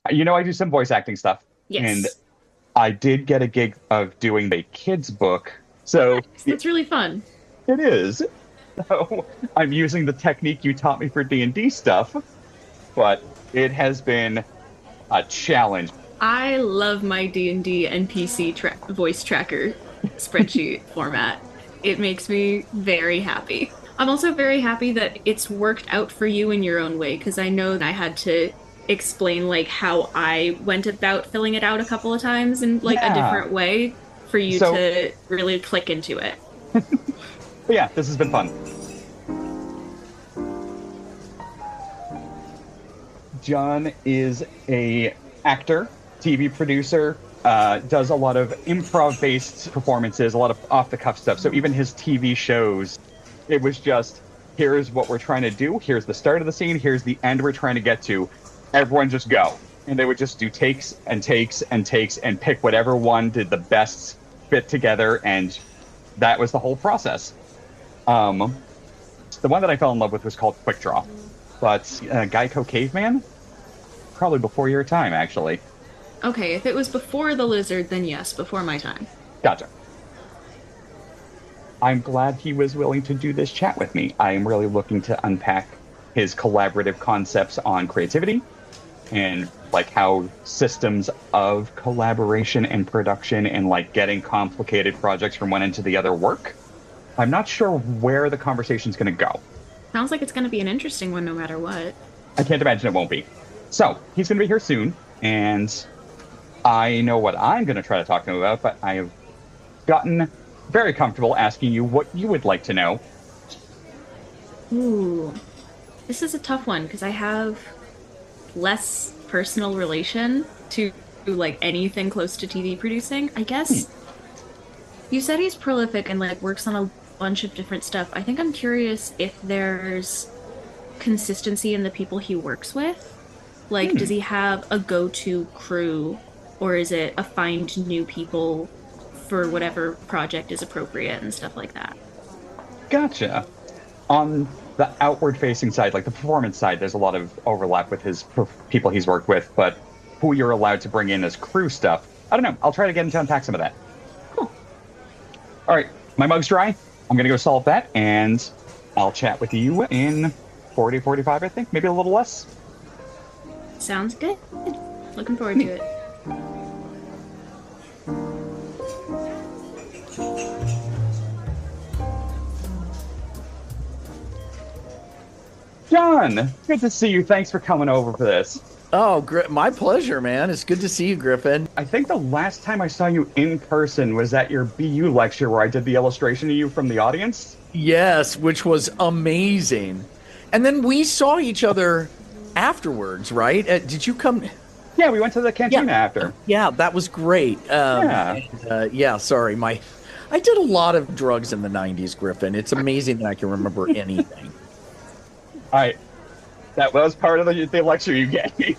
I do some voice acting stuff. And Yes. I did get a gig of doing a kid's book. So Nice. That's really fun. it is. So I'm using the technique you taught me for D&D stuff, but it has been a challenge. I love my D&D NPC voice tracker spreadsheet format. It makes me very happy. I'm also very happy that it's worked out for you in your own way because I know that I had to explain like how I went about filling it out a couple of times in like a Yeah. different way for you So, to really click into it. but yeah, this has been fun. John is a actor, TV producer, does a lot of improv-based performances, a lot of off-the-cuff stuff. So even his TV shows, it was just, here's what we're trying to do, here's the start of the scene, here's the end we're trying to get to. Everyone just go. And they would just do takes and takes and takes and pick whatever one did the best fit together, and that was the whole process. The one that I fell in love with was called Quick Draw. But GEICO Caveman? Probably before your time, actually. Okay, if it was before the lizard, then yes, before my time. Gotcha. I'm glad he was willing to do this chat with me. I am really looking to unpack his collaborative concepts on creativity and like how systems of collaboration and production and like getting complicated projects from one end to the other work. I'm not sure where the conversation's going to go. Sounds like it's going to be an interesting one no matter what. I can't imagine it won't be. So he's going to be here soon, and I know what I'm going to try to talk to him about, but I have gotten very comfortable asking you what you would like to know. Ooh, this is a tough one because I have less personal relation to like anything close to TV producing. I guess you said he's prolific and like works on a bunch of different stuff. I think I'm curious if there's consistency in the people he works with. Like, does he have a go-to crew, or is it a find new people for whatever project is appropriate and stuff like that? Gotcha. On the outward-facing side, like the performance side, there's a lot of overlap with his people he's worked with, but who you're allowed to bring in as crew stuff, I don't know. I'll try to get him to unpack some of that. Cool. All right, my mug's dry. I'm going to go solve that, and I'll chat with you in 40, 45, I think, maybe a little less. Sounds good. Looking forward to it. John, good to see you. Thanks for coming over for this. Oh, my pleasure, man. It's good to see you, Griffin. I think the last time I saw you in person was at your BU lecture where I did the illustration of you from the audience. Yes, which was amazing. And then we saw each other afterwards, right? Did you come? Yeah, we went to the cantina after. Yeah, that was great. Sorry. I did a lot of drugs in the 90s, Griffin. It's amazing that I can remember anything. That was part of the lecture you gave me.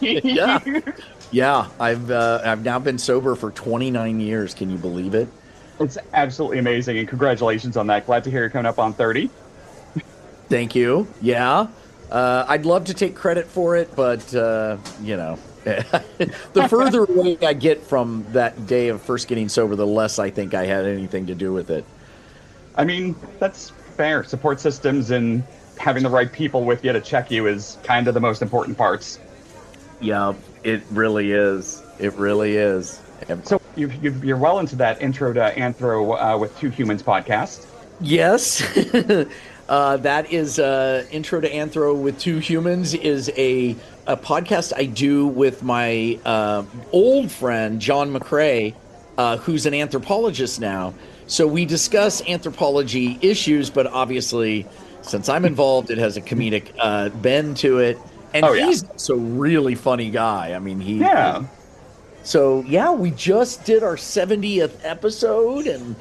Yeah. I've now been sober for 29 years. Can you believe it? It's absolutely amazing, and congratulations on that. Glad to hear you're coming up on 30. Thank you. Yeah. I'd love to take credit for it, but, the further away I get from that day of first getting sober, the less I think I had anything to do with it. I mean, that's fair. Support systems and having the right people with you to check you is kind of the most important parts. Yeah, it really is. It really is. So you're well into that Intro to Anthro with Two Humans podcast. Yes. That is Intro to Anthro with Two Humans is a podcast I do with my old friend, John McCrae, who's an anthropologist now. So we discuss anthropology issues, but obviously, since I'm involved, it has a comedic bend to it. And he's also a really funny guy. I mean, So, we just did our 70th episode, and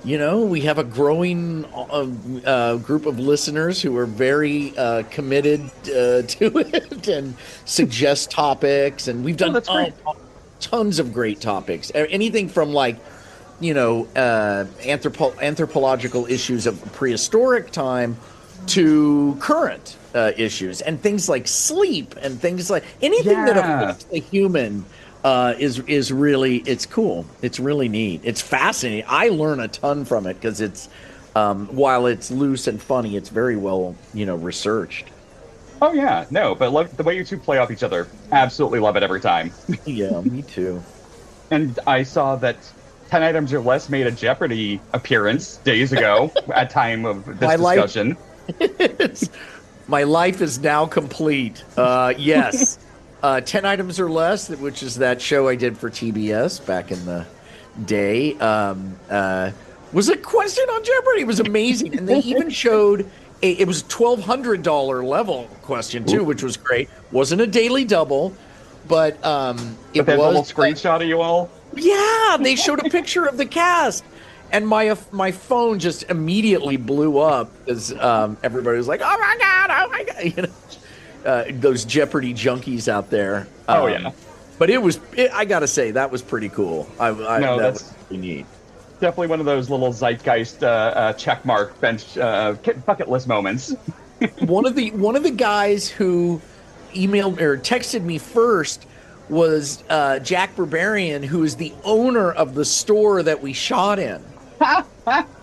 we have a growing group of listeners who are very committed to it and suggest topics. And we've done tons of great topics. Anything from anthropological issues of prehistoric time to current issues and things like sleep and things like anything that affects the human is really, it's cool. It's really neat. It's fascinating. I learn a ton from it because it's while it's loose and funny, it's very well researched. Oh yeah, no, but the way you two play off each other, absolutely love it every time. Yeah, me too. And I saw that 10 Items or Less made a Jeopardy appearance days ago at time of this discussion. My life is now complete. Yes. 10 Items or Less, which is that show I did for TBS back in the day, was a question on Jeopardy. It was amazing. And they even showed it was $1,200 level question too, which was great. Wasn't a daily double, but it was a little screenshot of you all. Yeah, they showed a picture of the cast, and my phone just immediately blew up as everybody was like, "Oh my god!" Those Jeopardy junkies out there. Oh yeah, but I gotta say that was pretty cool. That was pretty neat. Definitely one of those little zeitgeist checkmark bench bucket list moments. one of the guys who emailed or texted me first was Jack Barbarian, who is the owner of the store that we shot in.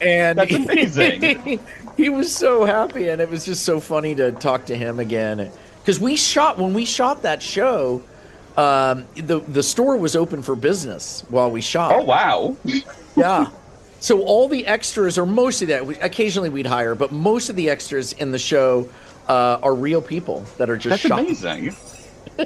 And that's amazing. He was so happy, and it was just so funny to talk to him again. Because when we shot that show, the store was open for business while we shot. Oh wow! Yeah. So all the extras, or most of that, occasionally we'd hire, but most of the extras in the show are real people that are just shot. That's amazing.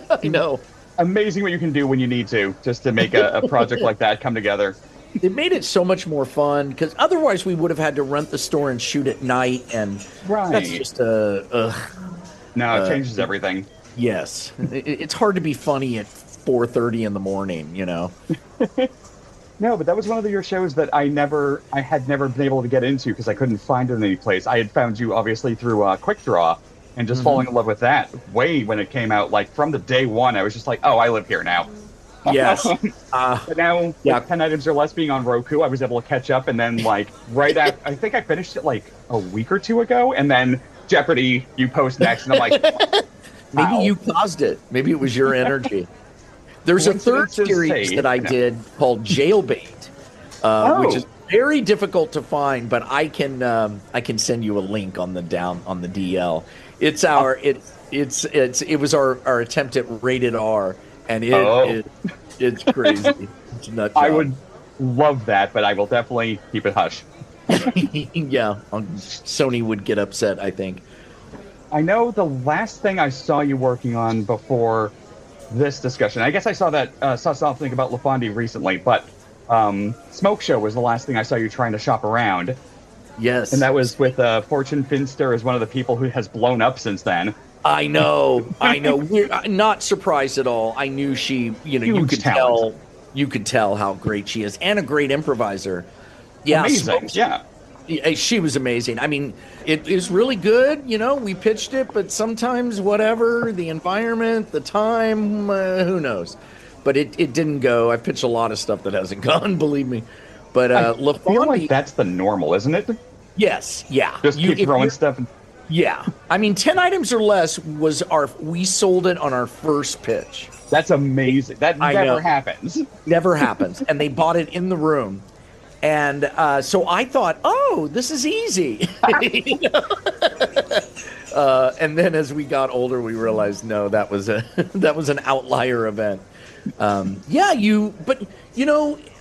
I know. Amazing what you can do when you need to, just to make a project like that come together. It made it so much more fun, because otherwise we would have had to rent the store and shoot at night, and that's just No, it changes everything. Yes. It's hard to be funny at 4:30 in the morning, No, but that was one of your shows that I had never been able to get into because I couldn't find it in any place. I had found you obviously through Quick Draw, and just falling in love with that way when it came out. Like from the day one, I was just like, oh, I live here now. Yes. But now, with 10 Items or Less being on Roku, I was able to catch up, and then right after, I think I finished it a week or two ago, and then Jeopardy, you post next, and I'm like, maybe you caused it. Maybe it was your energy. There's a third series that I did called Jailbait, which is very difficult to find, but I can send you a link on the DL. It's it was our attempt at rated R, and it's crazy. It's nut job. I would love that, but I will definitely keep it hush. Yeah, Sony would get upset, I think. I know the last thing I saw you working on before this discussion, I guess I saw something about LaFondie recently, but Smoke Show was the last thing I saw you trying to shop around. Yes. And that was with Fortune Finster as one of the people who has blown up since then. I know. We're not surprised at all. I knew she, you could tell how great she is, and a great improviser. Yeah, amazing. She was amazing. I mean, it is really good. We pitched it, but sometimes whatever, the environment, the time, who knows? But it didn't go. I pitched a lot of stuff that hasn't gone, believe me. But I feel like that's the normal, isn't it? Yes, yeah. Just keep throwing stuff. Yeah. I mean, 10 Items or Less was we sold it on our first pitch. That's amazing. That never happens. Never happens. And they bought it in the room. And so I thought, oh, this is easy. And then as we got older, we realized, no, that was an outlier event.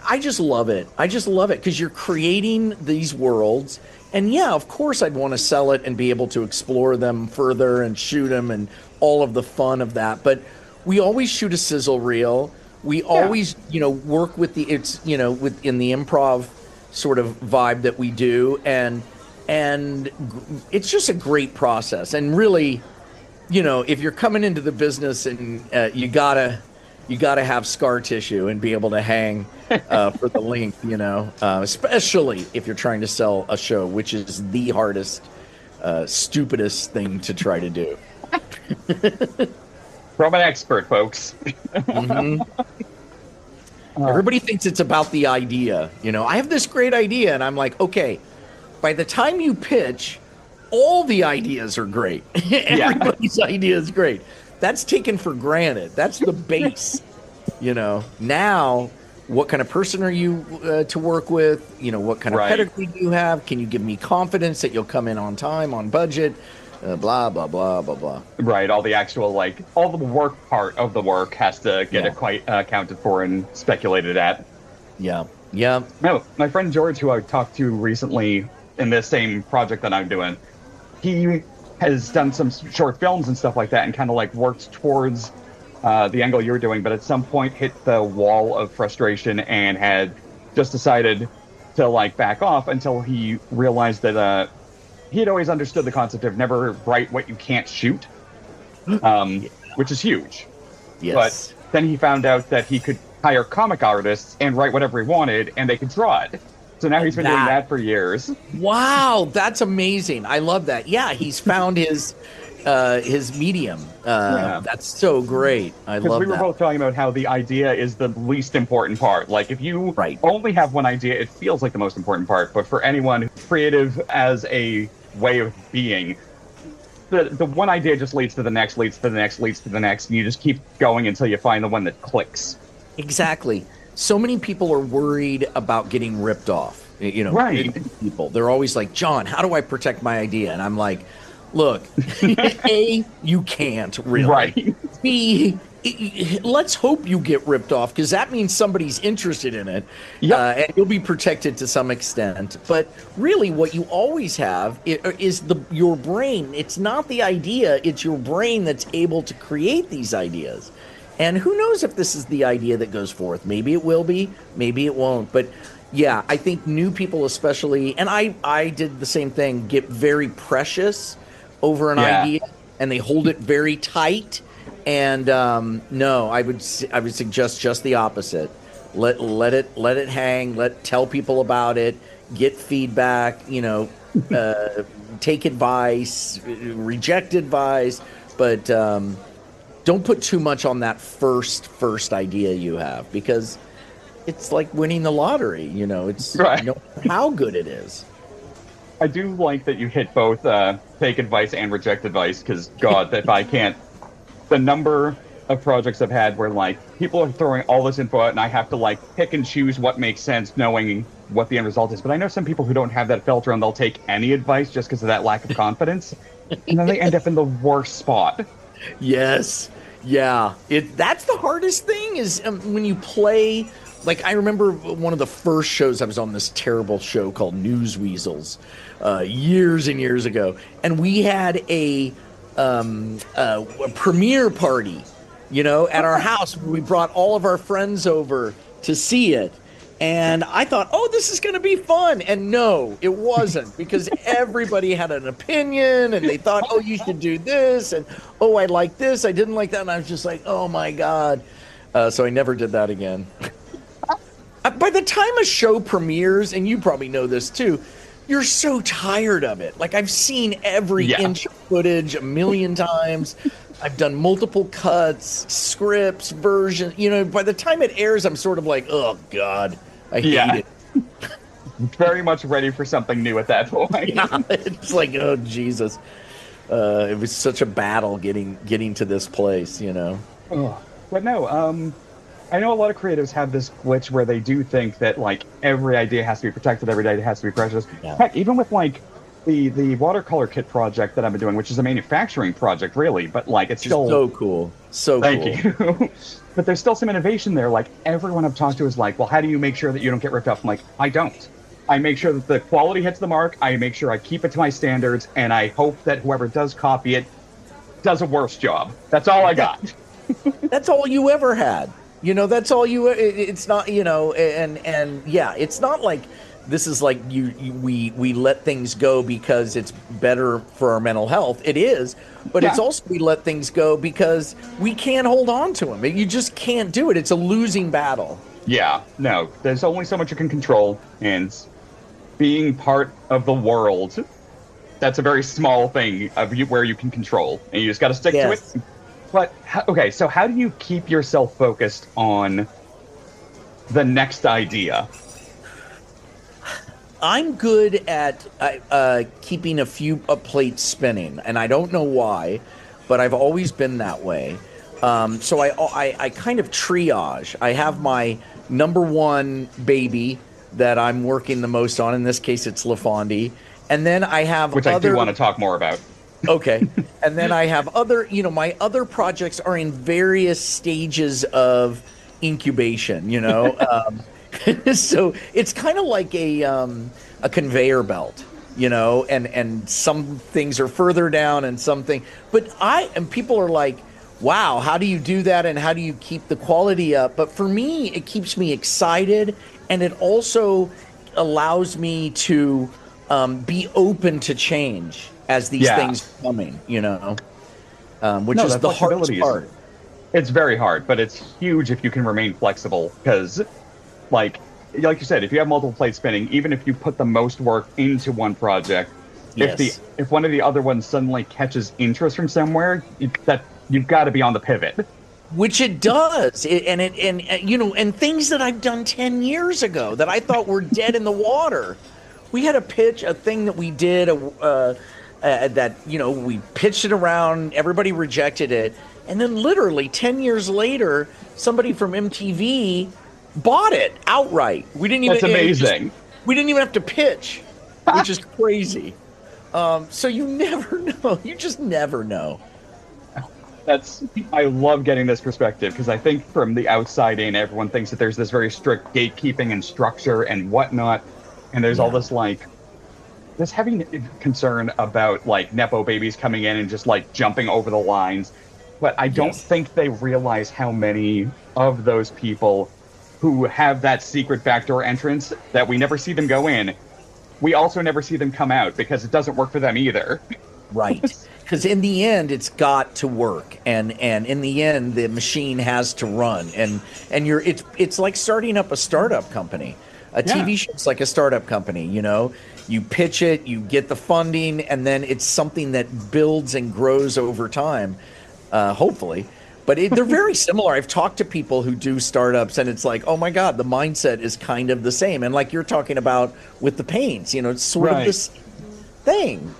I just love it. I just love it because you're creating these worlds. And yeah, of course, I'd want to sell it and be able to explore them further and shoot them and all of the fun of that. But we always shoot a sizzle reel. We always, work with within the improv sort of vibe that we do, and it's just a great process. And really, if you're coming into the business and you gotta have scar tissue and be able to hang for the length, especially if you're trying to sell a show, which is the hardest, stupidest thing to try to do. From an expert, folks. Mm-hmm. Everybody thinks it's about the idea. I have this great idea, and I'm like, okay, by the time you pitch, all the ideas are great. Everybody's idea is great. That's taken for granted. That's the base. Now, what kind of person are you to work with? What kind of pedigree do you have? Can you give me confidence that you'll come in on time, on budget? Blah, blah, blah, blah, blah. Right. All the actual, all the work part of the work has to get accounted for and speculated at. Yeah. Yeah. No, my friend George, who I talked to recently in this same project that I'm doing, he has done some short films and stuff like that and kind of worked towards the angle you're doing, but at some point hit the wall of frustration and had just decided to back off until he realized that he had always understood the concept of never write what you can't shoot, which is huge. Yes. But then he found out that he could hire comic artists and write whatever he wanted, and they could draw it. So now he's been doing that for years. Wow, that's amazing. I love that. Yeah, he's found his medium. That's so great. I love that. Because we were both talking about how the idea is the least important part. If you only have one idea, it feels like the most important part. But for anyone who's creative as a way of being, the one idea just leads to the next, leads to the next, leads to the next, and you just keep going until you find the one that clicks. Exactly. So many people are worried about getting ripped off. People. They're always like, John, how do I protect my idea? And I'm like, look, A, you can't really. Right. B, let's hope you get ripped off, because that means somebody's interested in it. And you'll be protected to some extent. But really what you always have is your brain. It's not the idea, it's your brain that's able to create these ideas. And who knows if this is the idea that goes forth. Maybe it will be, maybe it won't. But yeah, I think new people especially, and I did the same thing, get very precious over an idea, and they hold it very tight. And no, I would suggest just the opposite. Let it hang. Tell people about it. Get feedback. Take advice. Reject advice. But don't put too much on that first idea you have, because it's like winning the lottery. It's how good it is. I do like that you hit both take advice and reject advice, because God, if I can't, the number of projects I've had where people are throwing all this info out and I have to pick and choose what makes sense, knowing what the end result is. But I know some people who don't have that filter, and they'll take any advice just because of that lack of confidence, and then they end up in the worst spot. Yes. Yeah. That's the hardest thing is when you play. I remember one of the first shows I was on, this terrible show called Weasels, years and years ago, and we had a premiere party, at our house. We brought all of our friends over to see it, and I thought, oh, this is going to be fun. And no, it wasn't, because everybody had an opinion, and they thought, oh, you should do this, and oh, I like this, I didn't like that, and I was just like, oh my God. So I never did that again. By the time a show premieres, and you probably know this too, you're so tired of it. I've seen every inch of footage a million times. I've done multiple cuts, scripts, versions. By the time it airs, I'm sort of like, oh God, I hate it. Very much ready for something new at that point. It's like, oh Jesus. It was such a battle getting to this place, But no, I know a lot of creatives have this glitch where they do think that every idea has to be protected, every idea has to be precious. Heck, even with the watercolor kit project that I've been doing, which is a manufacturing project really, but it's still so cool. Thank you. But there's still some innovation there. Everyone I've talked to is well, how do you make sure that you don't get ripped off? I'm like, I don't. I make sure that the quality hits the mark. I make sure I keep it to my standards, and I hope that whoever does copy it does a worse job. That's all I got. That's all you ever had. That's all you. It's not. And yeah, it's not like this is we let things go because it's better for our mental health. It is, but it's also we let things go because we can't hold on to them. You just can't do it. It's a losing battle. Yeah, no. There's only so much you can control, and being part of the world, that's a very small thing where you can control, and you just got to stick to it. But, okay, so how do you keep yourself focused on the next idea? I'm good at keeping a few plates spinning, and I don't know why, but I've always been that way. So I kind of triage. I have my number one baby that I'm working the most on. In this case, it's LaFondy. And then I have Which I do want to talk more about. Okay. And then I have other, my other projects are in various stages of incubation, So it's kind of like a conveyor belt, and some things are further down and something. But people are like, wow, how do you do that? And how do you keep the quality up? But for me, it keeps me excited. And it also allows me to be open to change as these things are coming, which is the hardest part. It's very hard, but it's huge if you can remain flexible. Because, like you said, if you have multiple plates spinning, even if you put the most work into one project, if one of the other ones suddenly catches interest from somewhere, you've got to be on the pivot. Which it does, and things that I've done 10 years ago that I thought were dead in the water. We had a thing that we did we pitched it around, everybody rejected it, and then literally 10 years later, somebody from MTV bought it outright. We didn't even. That's amazing. We didn't even have to pitch, which is crazy. So you never know. You just never know. I love getting this perspective, because I think from the outside in, everyone thinks that there's this very strict gatekeeping and structure and whatnot, and there's all this this heavy concern about Nepo babies coming in and just jumping over the lines. But I don't think they realize how many of those people who have that secret backdoor entrance that we never see them go in, we also never see them come out, because it doesn't work for them either. Right. Because in the end, it's got to work, and in the end, the machine has to run, and it's like starting up a startup company. A TV show's like a startup company. You pitch it, you get the funding, and then it's something that builds and grows over time, hopefully. But they're very similar. I've talked to people who do startups, and it's like, oh my God, the mindset is kind of the same. And like you're talking about with the paints, it's sort of the same thing,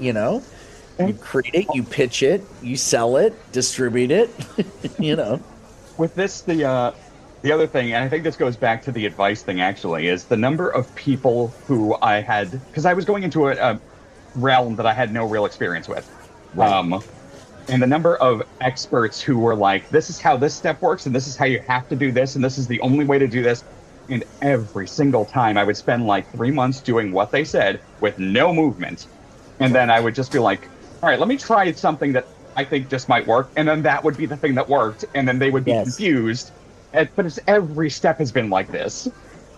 You create it, you pitch it, you sell it, distribute it, With this, the other thing, and I think this goes back to the advice thing actually, is the number of people who I had, because I was going into a realm that I had no real experience with. Right. And the number of experts who were like, this is how this step works, and this is how you have to do this, and this is the only way to do this. And every single time I would spend 3 months doing what they said with no movement. And then I would just be like, all right, let me try something that I think just might work. And then that would be the thing that worked. And then they would be confused. But every step has been like this.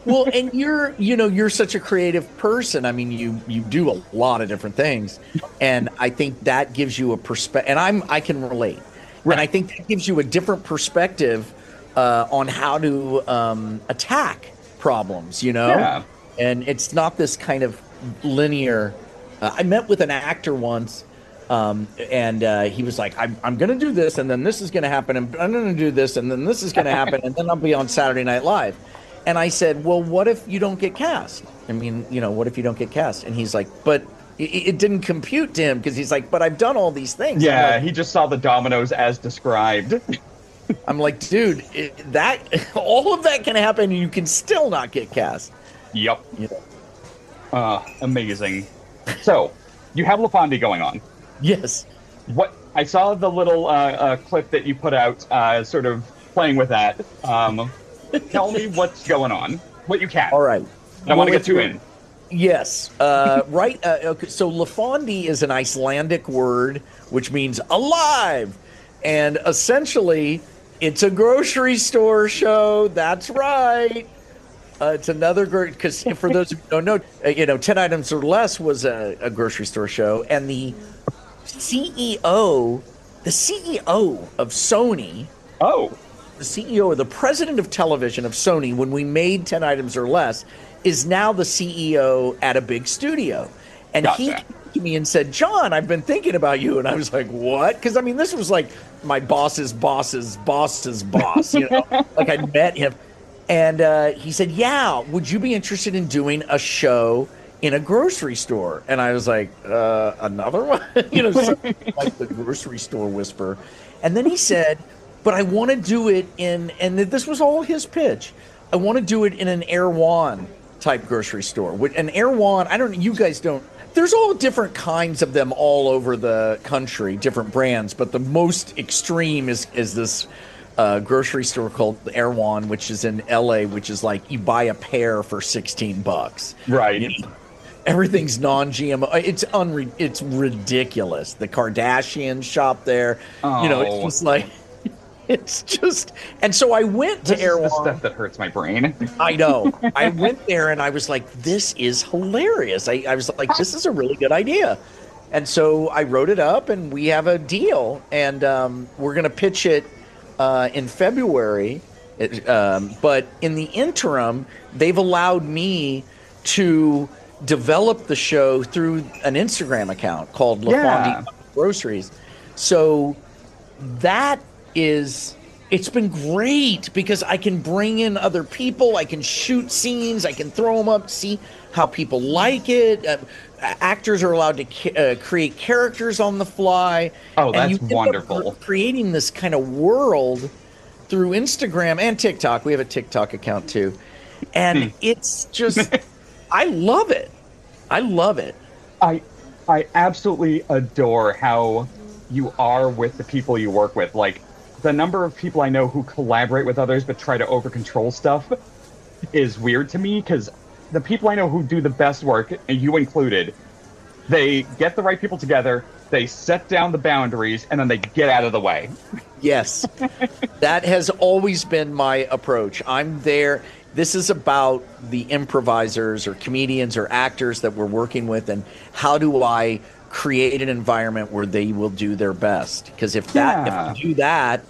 Well, and you're such a creative person. I mean, you do a lot of different things. And I think that gives you a perspective. And I can relate. Right. And I think that gives you a different perspective on how to attack problems, Yeah. And it's not this kind of linear. I met with an actor once. And he was like, I'm going to do this, and then this is going to happen, and I'm going to do this, and then this is going to happen, and then I'll be on Saturday Night Live. And I said, well, what if you don't get cast? I mean, what if you don't get cast? And he's like, but it didn't compute to him, because he's like, but I've done all these things. Yeah, like, he just saw the dominoes as described. I'm like, dude, all of that can happen, and you can still not get cast. Yep. Amazing. So, you have LaFondy going on. Yes. What I saw the little clip that you put out, sort of playing with that. Tell me what's going on. What you can. All right. I want to get you in. Yes. Right. Okay. So LaFondy is an Icelandic word which means alive, and essentially, it's a grocery store show. That's right. It's another because for those who don't know, 10 Items or Less was a grocery store show, and the CEO of Sony. Oh. The CEO or the president of television of Sony, when we made 10 Items or Less, is now the CEO at a big studio. And he came to me and said, John, I've been thinking about you. And I was like, what? Because, I mean, this was like my boss's boss's boss's boss, like I met him. And he said, yeah, would you be interested in doing a show in a grocery store. And I was like, another one? Something like the grocery store whisper. And then he said, but I want to do it in, and this was all his pitch, I want to do it in an Erewhon type grocery store. An Erewhon, I don't, you guys don't, there's all different kinds of them all over the country, different brands, but the most extreme is this grocery store called Erewhon, which is in LA, which is like you buy a pair for $16. Right. Everything's non-GMO. It's ridiculous. The Kardashians shop there. Oh. It's just like, it's just. And so I went to Erewhon. This is the stuff that hurts my brain. I know. I went there and I was like, this is hilarious. I was like, this is a really good idea. And so I wrote it up and we have a deal. And we're going to pitch it in February. But in the interim, they've allowed me to develop the show through an Instagram account called LaFondie Groceries. So it's been great because I can bring in other people, I can shoot scenes, I can throw them up, see how people like it. Actors are allowed to create characters on the fly. Oh, that's wonderful. Creating this kind of world through Instagram and TikTok. We have a TikTok account too. And it's just, I love it. I love it. I absolutely adore how you are with the people you work with. Like, the number of people I know who collaborate with others but try to over-control stuff is weird to me, because the people I know who do the best work, and you included, they get the right people together, they set down the boundaries, and then they get out of the way. Yes. That has always been my approach. I'm there. This is about the improvisers or comedians or actors that we're working with, and how do I create an environment where they will do their best? Because if you do that,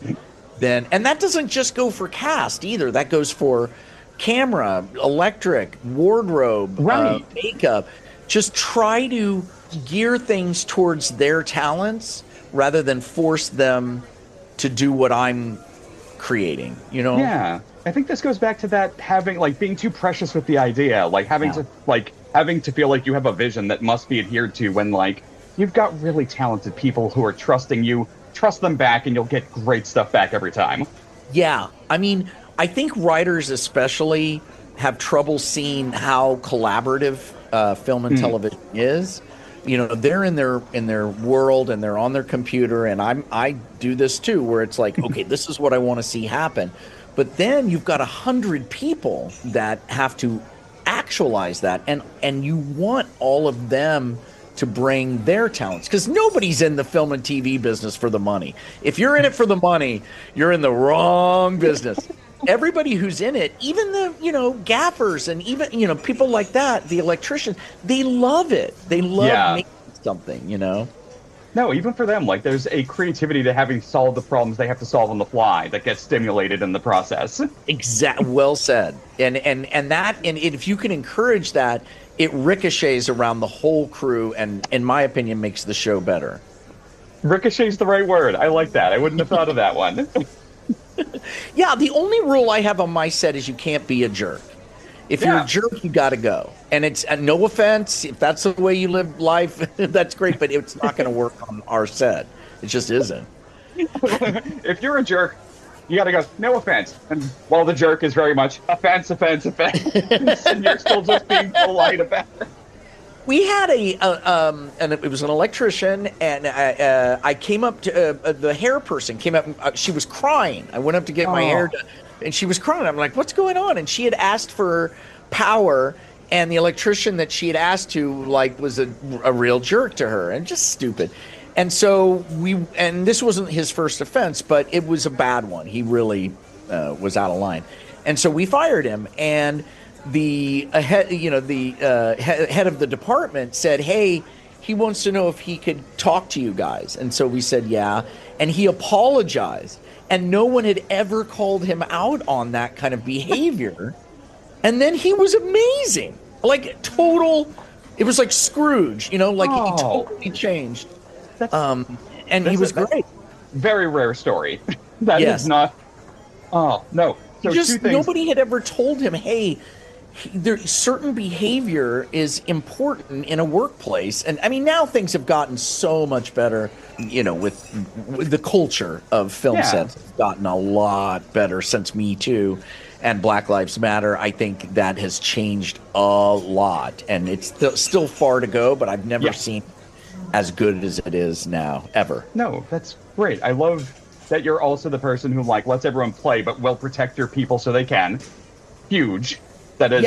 then, and that doesn't just go for cast either. That goes for camera, electric, wardrobe, makeup. Just try to gear things towards their talents rather than force them to do what I'm creating, Yeah. I think this goes back to that being too precious with the idea, having to feel like you have a vision that must be adhered to when, you've got really talented people who are trusting you, trust them back, and you'll get great stuff back every time. Yeah. I mean, I think writers especially have trouble seeing how collaborative film and television is. They're in their world and they're on their computer, and I do this too, where it's like, okay, this is what I want to see happen. But then you've got 100 people that have to actualize that, and you want all of them to bring their talents, because nobody's in the film and TV business for the money. If you're in it for the money, you're in the wrong business. Everybody who's in it, even the gaffers and even people like that, the electricians, they love it. They love making something. No, even for them, there's a creativity to having solved the problems they have to solve on the fly that gets stimulated in the process. Well said. And if you can encourage that, it ricochets around the whole crew, and in my opinion makes the show better. Ricochet's the right word. I like that. I wouldn't have thought of that one. Yeah, the only rule I have on my set is you can't be a jerk. If you're a jerk, you got to go. And it's no offense, if that's the way you live life, that's great, but it's not going to work on our set. It just isn't. If you're a jerk, you got to go, no offense. And while the jerk is very much offense, and you're still just being polite about it. We had and it was an electrician, and I came up to the hair person came up. She was crying. I went up to get my hair done, and she was crying. I'm like, "What's going on?" And she had asked for power, and the electrician that she had asked to was a real jerk to her, and just stupid. And so and this wasn't his first offense, but it was a bad one. He really was out of line, and so we fired him. And the head of the department said, "Hey, he wants to know if he could talk to you guys." And so we said, "Yeah." And he apologized, and no one had ever called him out on that kind of behavior. And then he was amazing, it was like Scrooge, he totally changed. And he was great. Very rare story. That is not. Oh no. So nobody had ever told him, hey, certain behavior is important in a workplace. And I mean, now things have gotten so much better, with the culture of film sets has gotten a lot better since Me Too and Black Lives Matter. I think that has changed a lot, and it's still far to go, but I've never seen as good as it is now, ever. No, that's great. I love that you're also the person who, lets everyone play, but will protect your people so they can. Huge. That is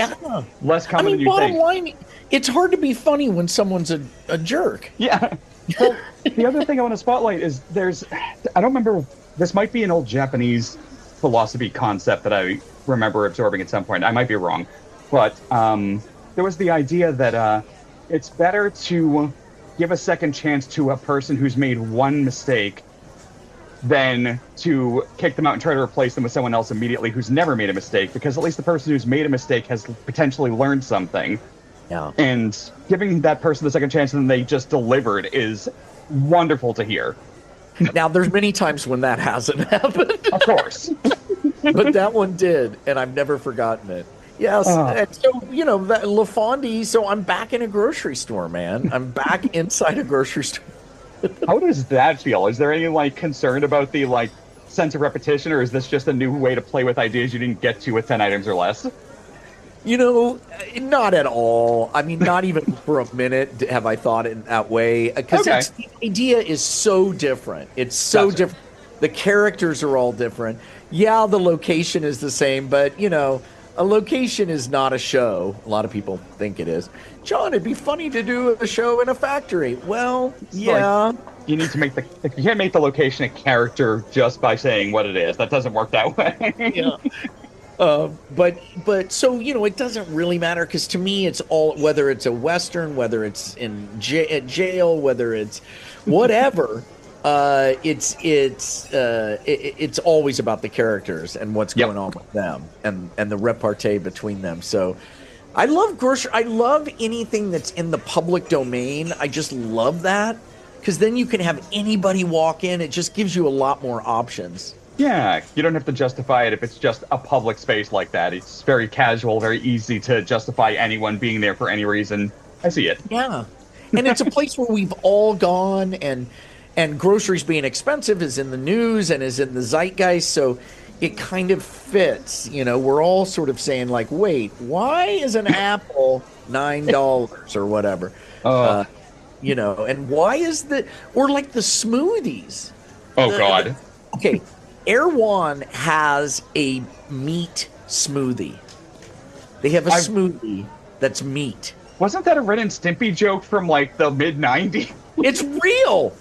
less common than you think. Bottom line, it's hard to be funny when someone's a jerk. Yeah. Well, the other thing I want to spotlight is I don't remember, this might be an old Japanese philosophy concept that I remember absorbing at some point. I might be wrong. But there was the idea that it's better to give a second chance to a person who's made one mistake than to kick them out and try to replace them with someone else immediately who's never made a mistake, because at least the person who's made a mistake has potentially learned something. Yeah. And giving that person the second chance and they just delivered is wonderful to hear. Now, there's many times when that hasn't happened. Of course. But that one did, and I've never forgotten it. Yes, and so, that LaFondie, so I'm back in a grocery store, man. I'm back inside a grocery store. How does that feel? Is there any, concern about the, sense of repetition, or is this just a new way to play with ideas you didn't get to with 10 items or less? Not at all. I mean, not even for a minute have I thought it that way. Because the idea is so different. It's so different. The characters are all different. Yeah, the location is the same, but, a location is not a show. A lot of people think it is. John, it'd be funny to do a show in a factory. Well, yeah. You need to you can't make the location a character just by saying what it is. That doesn't work that way. Yeah. But so, it doesn't really matter, because to me, it's all, whether it's a Western, whether it's at jail, whether it's whatever, it's always about the characters and what's going on with them and the repartee between them. So I love anything that's in the public domain. I just love that, because then you can have anybody walk in. It just gives you a lot more options. Yeah, you don't have to justify it if it's just a public space like that. It's very casual, very easy to justify anyone being there for any reason. I see it. Yeah. And it's a place where we've all gone, and groceries being expensive is in the news and is in the zeitgeist, so it kind of fits. We're all sort of saying, wait, why is an apple $9 or whatever? And why is the smoothies? Oh, God. Okay, Erewhon has a meat smoothie. They have a smoothie that's meat. Wasn't that a Ren and Stimpy joke from, the mid-90s? It's real!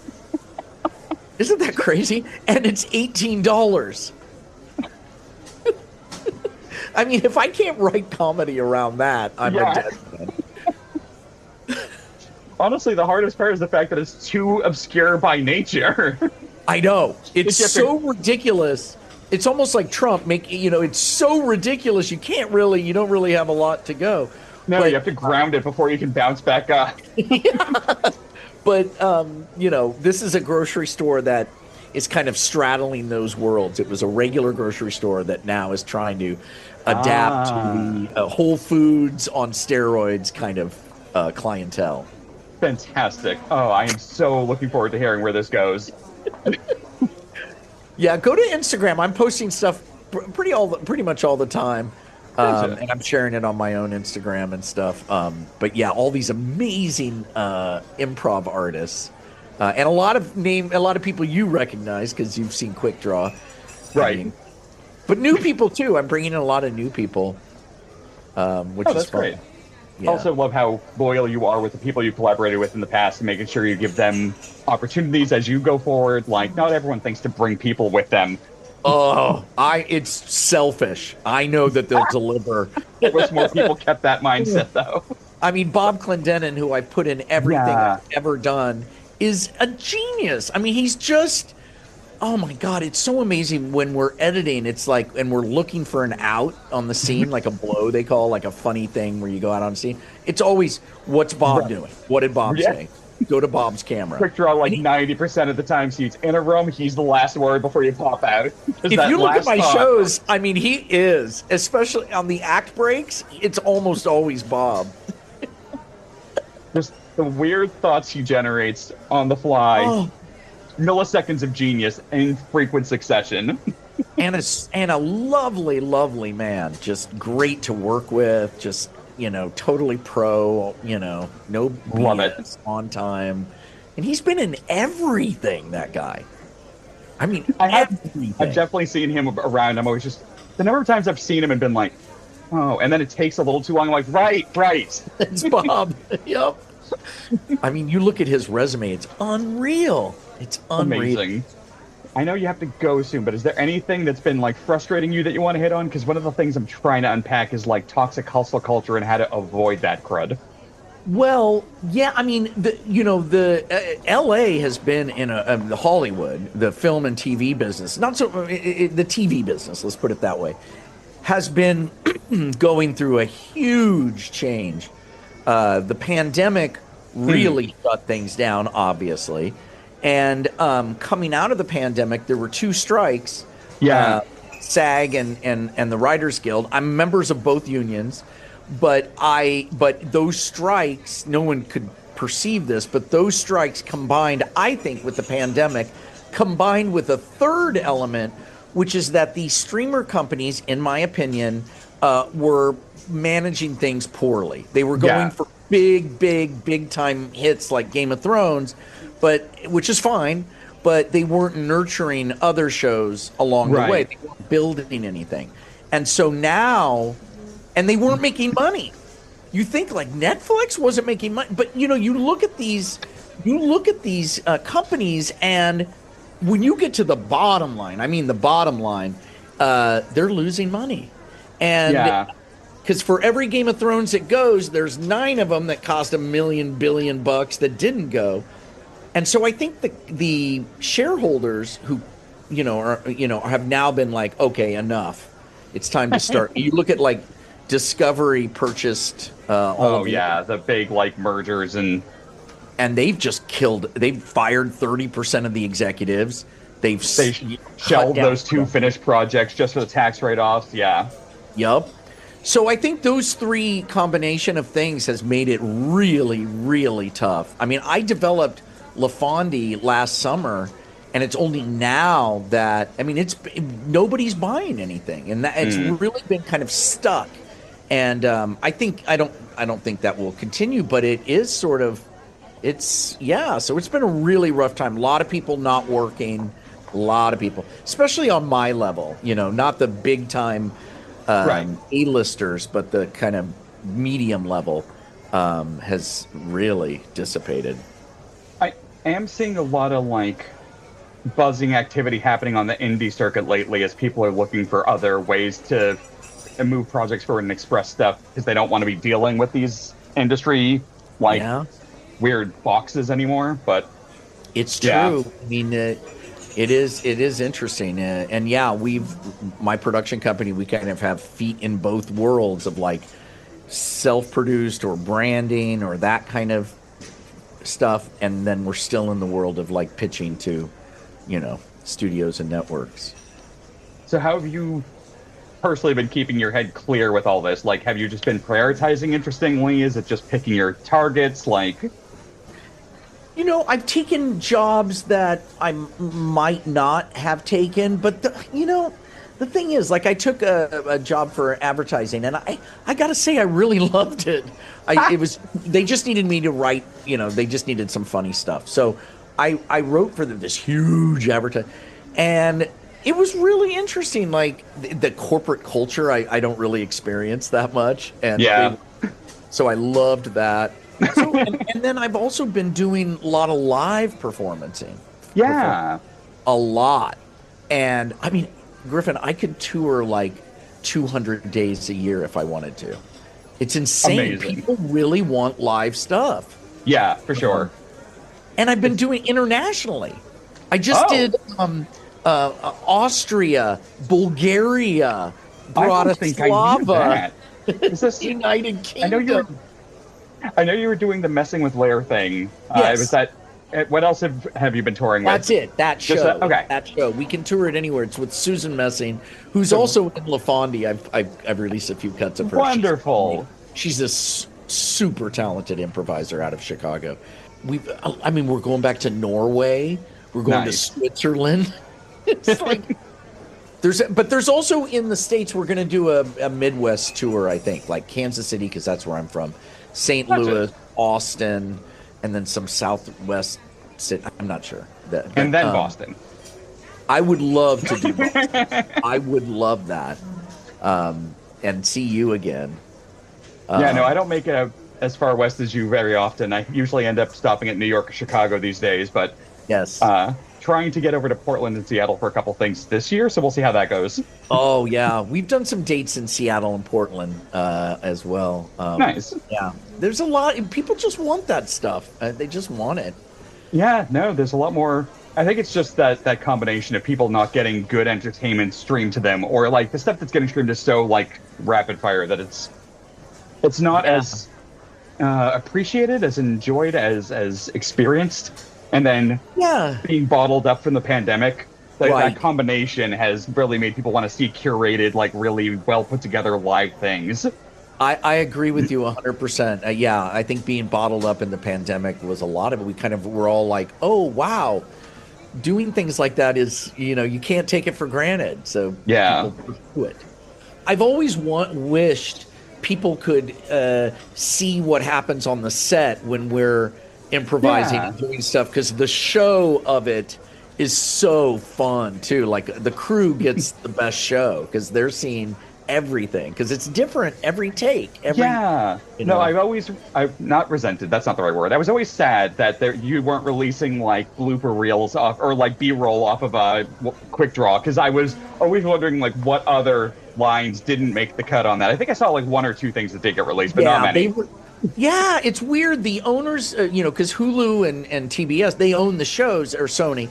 Isn't that crazy? And it's $18. I mean, if I can't write comedy around that, I'm a dead man. Honestly, the hardest part is the fact that it's too obscure by nature. I know. It's so ridiculous. It's almost like Trump it's so ridiculous you don't really have a lot to go. No, you have to ground it before you can bounce back up. But, this is a grocery store that is kind of straddling those worlds. It was a regular grocery store that now is trying to adapt to the Whole Foods on steroids kind of clientele. Fantastic. Oh, I am so looking forward to hearing where this goes. Yeah, go to Instagram. I'm posting stuff pretty much all the time. And I'm sharing it on my own Instagram and stuff. But yeah, all these amazing improv artists, and a lot of people you recognize because you've seen Quick Draw, right? But new people too. I'm bringing in a lot of new people, which is that's fun. great. Yeah. I also love how loyal you are with the people you've collaborated with in the past and making sure you give them opportunities as you go forward. Not everyone thinks to bring people with them. Oh, it's selfish. I know that they'll deliver. I wish more people kept that mindset, though. I mean, Bob Clendenin, who I put in everything I've ever done, is a genius. I mean, he's just, oh my God, it's so amazing when we're editing. It's and we're looking for an out on the scene, like a blow they call, like a funny thing where you go out on scene. It's always, what's Bob doing? What did Bob say? go to Bob's camera. Quick draw, like 90% of the time he's in a room, he's the last word before you pop out. If you look at my shows, I mean, he is, especially on the act breaks, it's almost always Bob. Just the weird thoughts he generates on the fly. Oh. Milliseconds of genius in frequent succession. And a lovely, lovely man. Just great to work with. Just, totally pro, no Love BS, it. on time. And he's been in everything, that guy. I mean, I've definitely seen him around. I'm always just, the number of times I've seen him and been like, oh, and then it takes a little too long. I'm like, right. It's Bob. Yep. I mean, you look at his resume, it's unreal. It's unreal. Amazing. I know you have to go soon, but is there anything that's been like frustrating you that you want to hit on? Because one of the things I'm trying to unpack is like toxic hustle culture and how to avoid that crud. Well, yeah, I mean, the L.A. has been in the Hollywood, the film and TV business, not so the TV business, let's put it that way, has been going through a huge change. The pandemic really shut things down, obviously. And coming out of the pandemic, there were 2 strikes. Yeah. SAG and the Writers Guild. I'm members of both unions, but those strikes, no one could perceive this, but those strikes combined, I think, with the pandemic, combined with a third element, which is that the streamer companies, in my opinion, were managing things poorly. They were going for big time hits like Game of Thrones, which is fine, but they weren't nurturing other shows along the way. They weren't building anything. And so now, and they weren't making money. You think like Netflix wasn't making money, but you look at these companies, and when you get to the bottom line, they're losing money. And because for every Game of Thrones that goes, there's 9 of them that cost $1 billion that didn't go. And so I think the shareholders who, have now been like, okay, enough. It's time to start. You look at like Discovery purchased the big like mergers and they've fired 30% of the executives. They shelved those 2 finished projects just for the tax write-offs. Yeah. Yup. So I think those 3 combination of things has made it really, really tough. I mean, I developed LaFonde last summer, and it's only now that nobody's buying anything, and that it's really been kind of stuck. And I don't think that will continue, but it is sort of, so it's been a really rough time. A lot of people not working, a lot of people, especially on my level, not the big time A-listers, but the kind of medium level has really dissipated. I am seeing a lot of like buzzing activity happening on the indie circuit lately as people are looking for other ways to move projects forward and express stuff because they don't want to be dealing with these industry weird boxes anymore. But it's true. I mean, it is interesting, and my production company, we kind of have feet in both worlds of like self-produced or branding or that kind of stuff, and then we're still in the world of like pitching to studios and networks. So how have you personally been keeping your head clear with all this? Like, have you just been prioritizing interestingly? Is it just picking your targets? Like, I've taken jobs that I might not have taken, but the thing is, like, I took a job for advertising, and I gotta say, I really loved it. They just needed me to write, they just needed some funny stuff. So I wrote for this huge advertising, and it was really interesting. Like the corporate culture, I don't really experience that much. And so I loved that. So, and then I've also been doing a lot of live performancing. Yeah. A lot. And I mean, Griffin, I could tour like 200 days a year if I wanted to. It's insane. Amazing. People really want live stuff. Yeah, for sure. And I've been doing internationally. I just did Austria, Bulgaria, Bratislava, Is this United Kingdom. I know you're. I know you were doing the messing with Lehr thing. Yes. Was that? What else have you been touring with? That's it. That show. Just that? Okay. That show. We can tour it anywhere. It's with Susan Messing, who's also in LaFondie. I've released a few cuts of her. Wonderful. She's a super talented improviser out of Chicago. We're going back to Norway. We're going to Switzerland. It's like there's also in the States. We're going to do a Midwest tour. I think like Kansas City because that's where I'm from. St. Louis, Austin, and then some Southwest city. I'm not sure. And then Boston. I would love to do Boston. I would love that. And see you again. No, I don't make it as far west as you very often. I usually end up stopping at New York or Chicago these days, but yes, trying to get over to Portland and Seattle for a couple things this year, so we'll see how that goes. Oh, yeah. We've done some dates in Seattle and Portland as well. Nice. Yeah. There's a lot. People just want that stuff. They just want it. Yeah, no, there's a lot more. I think it's just that combination of people not getting good entertainment streamed to them, or like the stuff that's getting streamed is so like rapid fire that it's not as appreciated, as enjoyed, as experienced. And then being bottled up from the pandemic, that combination has really made people want to see curated, like really well put together live things. I agree with you 100%. Yeah, I think being bottled up in the pandemic was a lot of it. We kind of were all like, oh, wow. Doing things like that is, you can't take it for granted. So people do it. I've always wished people could see what happens on the set when we're improvising and doing stuff, because the show of it is so fun too. Like the crew gets the best show because they're seeing everything, because it's different every take. No, I've not resented, that's not the right word. I was always sad that you weren't releasing like blooper reels off or like B-roll off of a quick draw, because I was always wondering like what other lines didn't make the cut on that. I think I saw like one or two things that did get released, but not many. It's weird. The owners, because Hulu and TBS, they own the shows, or Sony.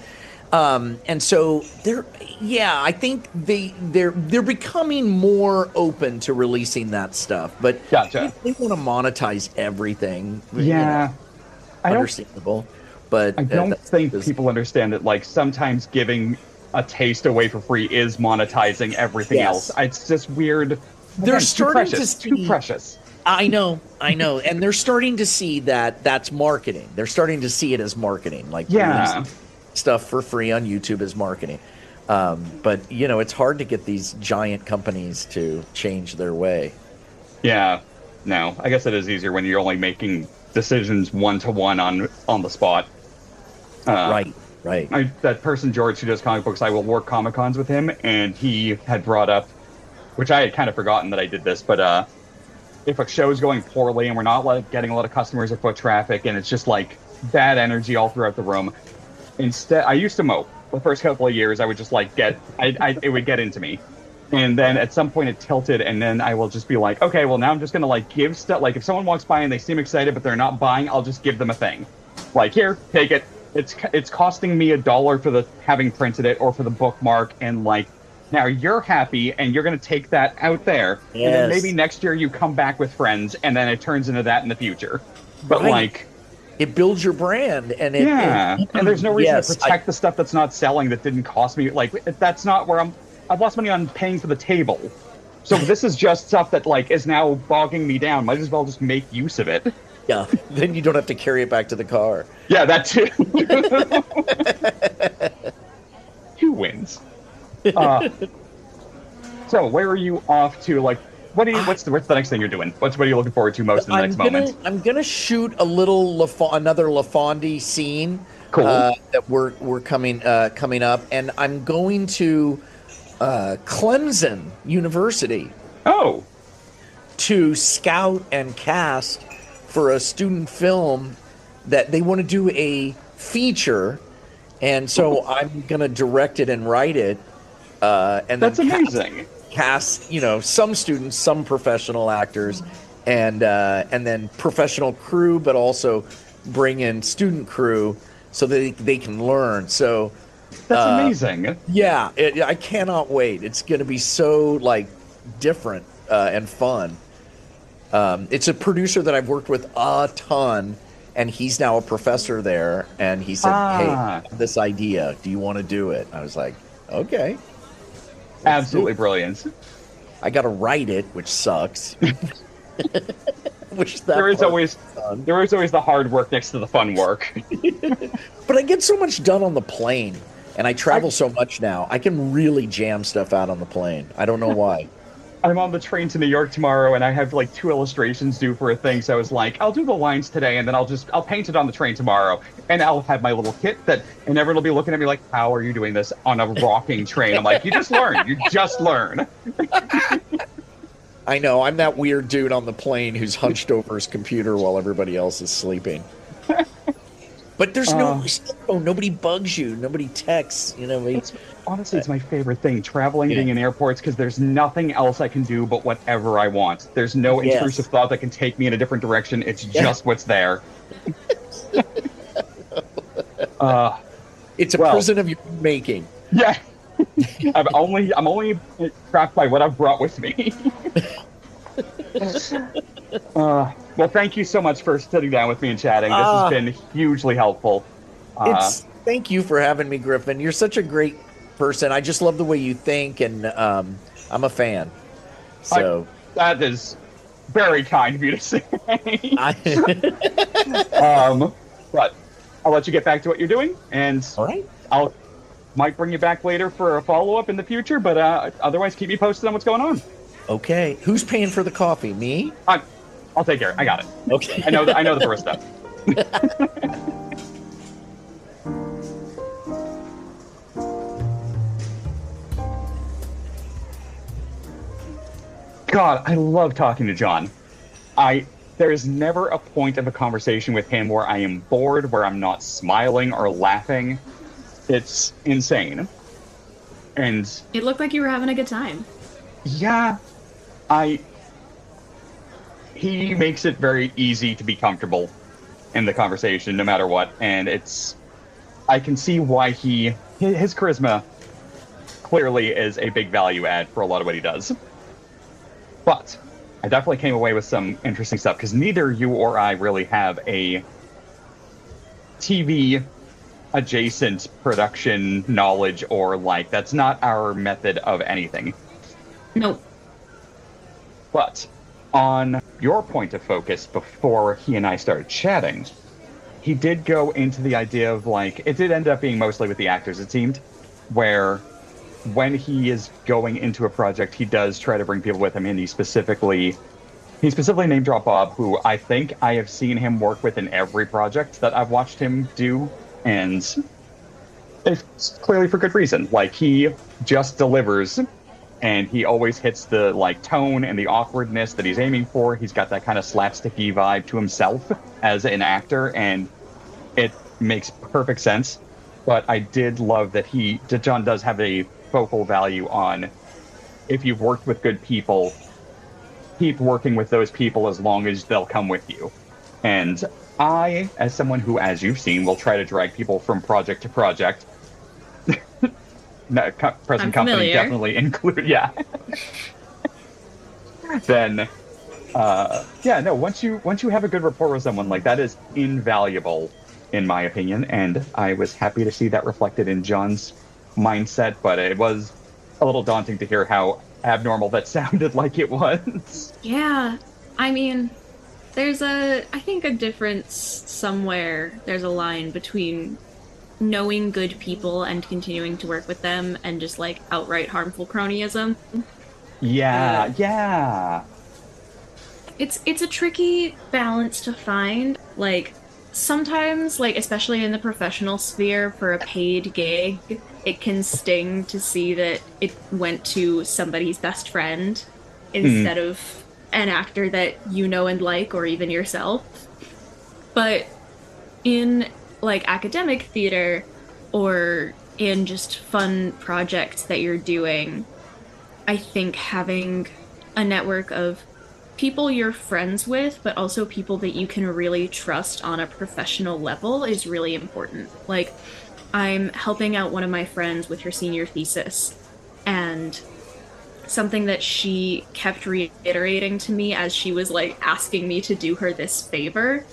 And so I think they're becoming more open to releasing that stuff, but gotcha. They want to monetize everything. Understandable. But I don't think people understand that, like, sometimes giving a taste away for free is monetizing everything else. It's just weird. They're starting to see, too precious. I know. And they're starting to see that that's marketing. They're starting to see it as marketing. Like, stuff for free on YouTube is marketing. But, it's hard to get these giant companies to change their way. Yeah. No, I guess it is easier when you're only making decisions one-to-one on the spot. Right. That person, George, who does comic books, I will work Comic-Cons with him, and he had brought up, which I had kind of forgotten that I did this, but if a show is going poorly and we're not like getting a lot of customers or foot traffic, and it's just like bad energy all throughout the room, instead, I used to mope. The first couple of years, I would just like it would get into me. And then at some point it tilted, and then I will just be like, okay, well now I'm just going to like give stuff. Like if someone walks by and they seem excited, but they're not buying, I'll just give them a thing. Like, here, take it. It's costing me $1 for the having printed it or for the bookmark. And like, now you're happy and you're going to take that out there. Yes. And then maybe next year you come back with friends and then it turns into that in the future. But like, it builds your brand, and and there's no reason to protect the stuff that's not selling, that didn't cost me. Like, that's not where I've lost money on paying for the table. So this is just stuff that like is now bogging me down. Might as well just make use of it. Yeah, then you don't have to carry it back to the car. Yeah, that too. Who wins? So where are you off to? Like, what's the next thing you're doing? What are you looking forward to most in the next moment? I'm gonna shoot a little another LaFondie scene. Cool. That we're coming up, and I'm going to Clemson University. Oh. To scout and cast for a student film that they want to do a feature, and so I'm gonna direct it and write it. And that's amazing. Cast, some students, some professional actors, and then professional crew, but also bring in student crew so that they can learn. So that's amazing. Yeah, I cannot wait. It's going to be so like different and fun. It's a producer that I've worked with a ton, and he's now a professor there. And he said, "Hey, I have this idea. Do you want to do it?" I was like, "Okay." Absolutely brilliant. I got to write it, which sucks. There is always the hard work next to the fun work. But I get so much done on the plane, and I travel so much now. I can really jam stuff out on the plane. I don't know why. I'm on the train to New York tomorrow, and I have like 2 illustrations due for a thing. So I was like, I'll do the lines today, and then I'll paint it on the train tomorrow, and I'll have my little kit and everyone will be looking at me like, how are you doing this on a rocking train? I'm like, you just learn. I know, I'm that weird dude on the plane who's hunched over his computer while everybody else is sleeping. But there's nobody bugs you, nobody texts, Honestly, it's my favorite thing, traveling, being in airports, because there's nothing else I can do but whatever I want. There's no intrusive thought that can take me in a different direction. It's just what's there. It's a prison of your making. Yeah. I'm only trapped by what I've brought with me. Well, thank you so much for sitting down with me and chatting. This has been hugely helpful. Thank you for having me, Griffin. You're such a great person. I just love the way you think, and I'm a fan. So that is very kind of you to say. But I'll let you get back to what you're doing, and all right, might bring you back later for a follow-up in the future, but otherwise keep me posted on what's going on. Okay. Who's paying for the coffee? Me? I'll take care. I got it. Okay. I know the first step. God, I love talking to John. There is never a point of a conversation with him where I am bored, where I'm not smiling or laughing. It's insane. And it looked like you were having a good time. Yeah. He makes it very easy to be comfortable in the conversation, no matter what. And I can see why his charisma clearly is a big value add for a lot of what he does. But I definitely came away with some interesting stuff, because neither you or I really have a TV adjacent production knowledge, or that's not our method of anything. Nope. But on your point of focus before he and I started chatting, he did go into the idea of it did end up being mostly with the actors, it seemed, where when he is going into a project, he does try to bring people with him, and he specifically name dropped Bob, who I think I have seen him work with in every project that I've watched him do, and it's clearly for good reason. He just delivers, and he always hits the tone and the awkwardness that he's aiming for. He's got that kind of slapsticky vibe to himself as an actor, and it makes perfect sense. But I did love that John does have a focal value on, if you've worked with good people, keep working with those people as long as they'll come with you. And I, as someone who, as you've seen, will try to drag people from project to project, present company definitely include, then, once you have a good rapport with someone, that is invaluable, in my opinion, and I was happy to see that reflected in John's mindset, but it was a little daunting to hear how abnormal that sounded like it was. Yeah, I mean, there's I think a difference somewhere. There's a line between knowing good people and continuing to work with them, and just outright harmful cronyism. Yeah. It's a tricky balance to find. Sometimes, especially in the professional sphere, for a paid gig, it can sting to see that it went to somebody's best friend instead of an actor that you know and like, or even yourself. But in academic theater, or in just fun projects that you're doing, I think having a network of people you're friends with, but also people that you can really trust on a professional level is really important. I'm helping out one of my friends with her senior thesis, and something that she kept reiterating to me as she was like asking me to do her this favor,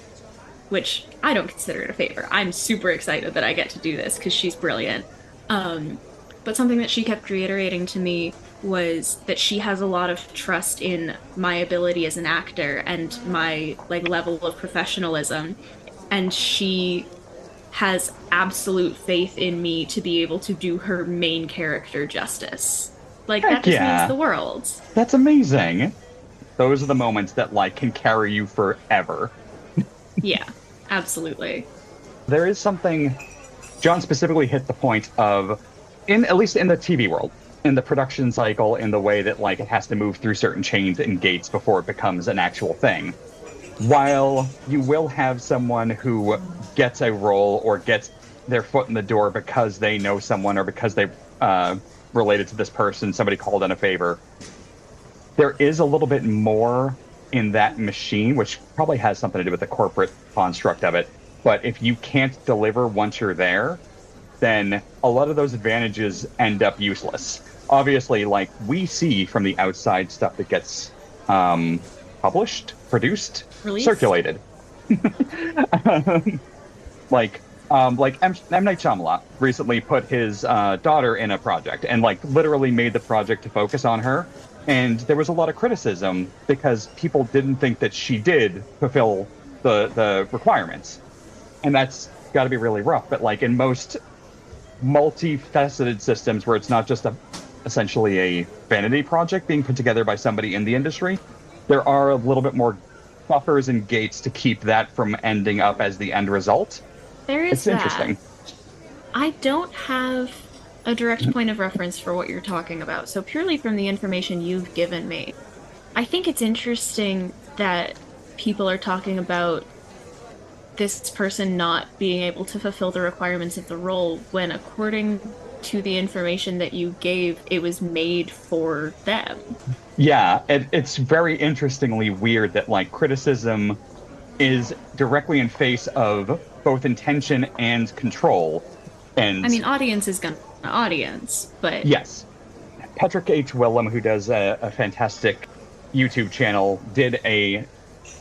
which I don't consider it a favor. I'm super excited that I get to do this because she's brilliant. But something that she kept reiterating to me was that she has a lot of trust in my ability as an actor and my like level of professionalism, and she has absolute faith in me to be able to do her main character justice. Like, Heck that just yeah. means the world. That's amazing. Those are the moments that like can carry you forever. Yeah, absolutely. There is something John specifically hit the point of, at least in the TV world, in the production cycle, in the way that like it has to move through certain chains and gates before it becomes an actual thing. While you will have someone who gets a role or gets their foot in the door because they know someone or because they related to this person, somebody called in a favor, there is a little bit more in that machine, which probably has something to do with the corporate construct of it. But if you can't deliver once you're there, then a lot of those advantages end up useless. Obviously, like we see from the outside stuff that gets published, produced, Released? circulated. like M. Night Shyamalan recently put his daughter in a project and like literally made the project to focus on her. And there was a lot of criticism because people didn't think that she did fulfill the requirements. And that's got to be really rough. But like in most multifaceted systems where it's not just essentially a vanity project being put together by somebody in the industry, there are a little bit more buffers and gates to keep that from ending up as the end result. There is It's that. interesting. I don't have a direct point of reference for what you're talking about, so purely from the information you've given me, I think it's interesting that people are talking about this person not being able to fulfill the requirements of the role when, according to the information that you gave, it was made for them. Yeah, it's very interestingly weird that like criticism is directly in face of both intention and control. And I mean, audience is gonna audience, but yes, Patrick H. Willem, who does a fantastic YouTube channel, did a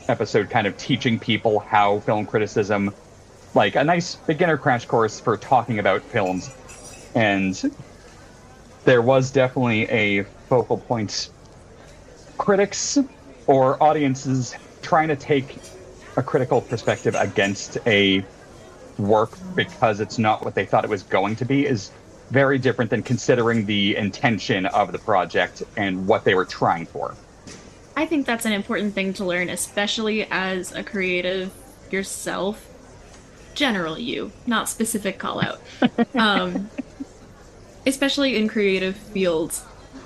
episode kind of teaching people how film criticism, like a nice beginner crash course for talking about films. And there was definitely a focal point. Critics or audiences trying to take a critical perspective against a work because it's not what they thought it was going to be is very different than considering the intention of the project and what they were trying for. I think that's an important thing to learn, especially as a creative yourself. Generally you, not specific call out. Especially in creative fields,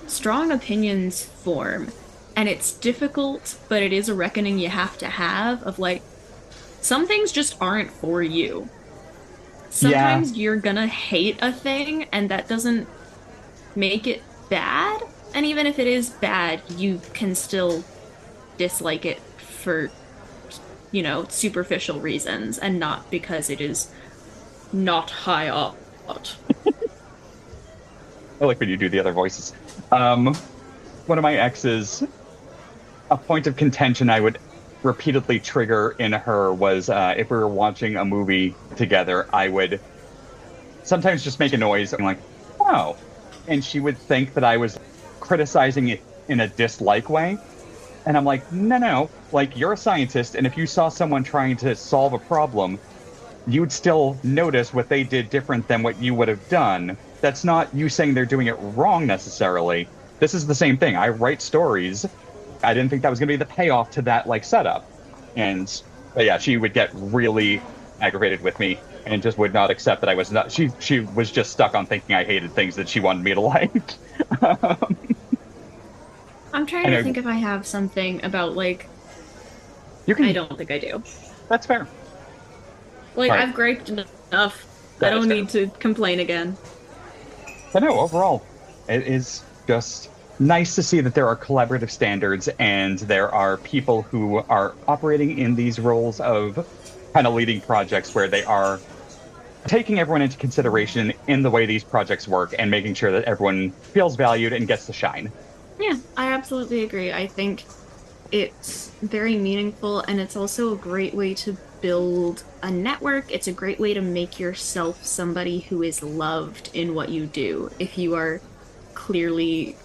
strong opinions form. And it's difficult, but it is a reckoning you have to have of like, some things just aren't for you. Sometimes you're gonna hate a thing, and that doesn't make it bad. And even if it is bad, you can still dislike it for, you know, superficial reasons, and not because it is not high art. I like when you do the other voices. One of my exes, a point of contention I would repeatedly trigger in her was if we were watching a movie together, I would sometimes just make a noise and like, oh. And she would think that I was criticizing it in a dislike way. And I'm like, no. Like, you're a scientist, and if you saw someone trying to solve a problem, you'd still notice what they did different than what you would have done. That's not you saying they're doing it wrong necessarily. This is the same thing. I write stories. I didn't think that was going to be the payoff to that like setup. But yeah, she would get really aggravated with me and just would not accept that I was not. She was just stuck on thinking I hated things that she wanted me to like. I'm trying to think if I have something about like. I don't think I do. That's fair. Like, right. I've griped enough. That I don't fair. need to complain again. But no, overall, it is just nice to see that there are collaborative standards and there are people who are operating in these roles of kind of leading projects where they are taking everyone into consideration in the way these projects work and making sure that everyone feels valued and gets to shine. Yeah, I absolutely agree. I think it's very meaningful and it's also a great way to build a network. It's a great way to make yourself somebody who is loved in what you do if you are clearly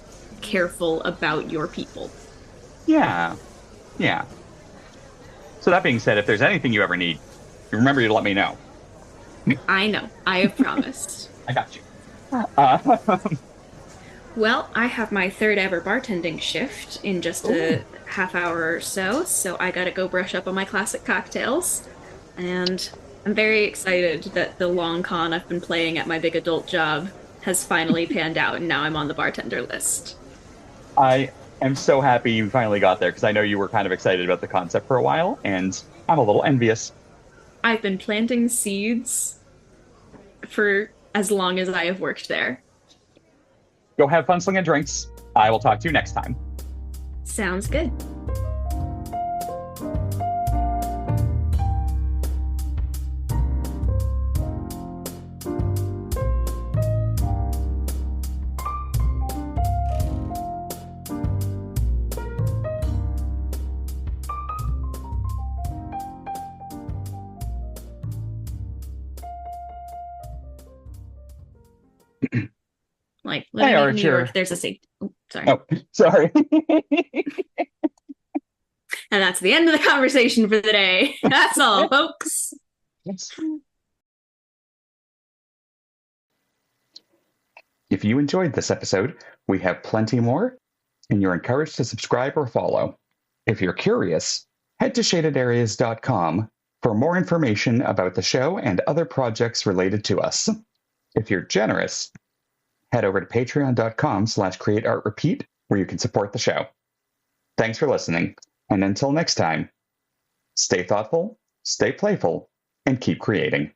careful about your people. Yeah, yeah. So that being said, if there's anything you ever need, remember to let me know. I know, I have promised. I got you. Uh, Well, I have my third ever bartending shift in just Ooh. a half hour or so, so I gotta go brush up on my classic cocktails. And I'm very excited that the long con I've been playing at my big adult job has finally panned out, and now I'm on the bartender list. I am so happy you finally got there because I know you were kind of excited about the concept for a while, and I'm a little envious. I've been planting seeds for as long as I have worked there. Go have fun slinging drinks. I will talk to you next time. Sounds good. Like Hey, living in New Archer. York, there's a safety. Oh, sorry. Oh, sorry. And that's the end of the conversation for the day. That's all, folks. If you enjoyed this episode, we have plenty more, and you're encouraged to subscribe or follow. If you're curious, head to shadedareas.com for more information about the show and other projects related to us. If you're generous, head over to patreon.com/createartrepeat, where you can support the show. Thanks for listening, and until next time, stay thoughtful, stay playful, and keep creating.